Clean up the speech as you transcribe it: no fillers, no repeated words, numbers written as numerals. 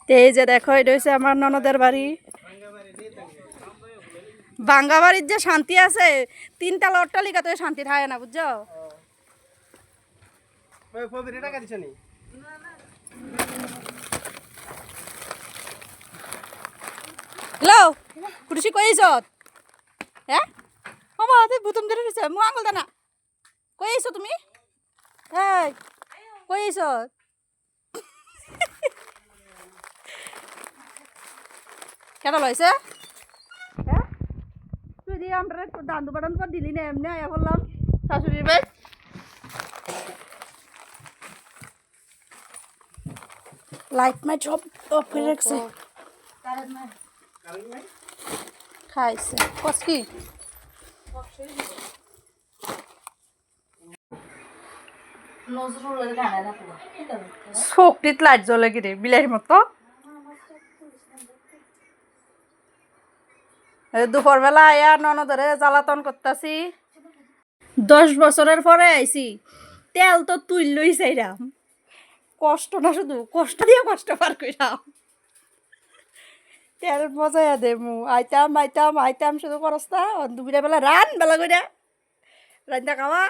এই যে দেখো এটা হচ্ছে আমার ননদের বাড়ি। ভাঙ্গা বাড়ির যে শান্তি আছে, 3 তলা অট্টালিকা তো শান্তি থাকে না, বুঝছো? হ্যালো, কুটুসি কই আইছ? হ্যাঁ বাবা, তুই বুতুম ধরে রয়েছে, মু আঙুল দানা। কই আইছ তুমি? এই কই আইছ? কেন লইছে? হ্যাঁ তুই দিয়ে আমরা দান দুবান দিলি না, এমনি আয়া বললাম শাশুড়ির ভাই। লাইট মাই সব অফ করে রাখছে। খাইছে কসকি শক্তিত লাইট জ্বলে গিরে বিলাইয়ের মতো। দুপুর বেলা আয়া ননদরে জ্বালাতন করতেছি। 10 বছরের পরে আইছি, তেল তো তুললই চাইরাম। কষ্ট না, শুধু কষ্ট দিয়ে কষ্ট পার কইরাম। তেল মজাইয়া দে মু আইতাম আইতাম আইতাম শুধু খরচটা দুপুরে বেলা রান বেলা কইরা রান্না খাওয়া।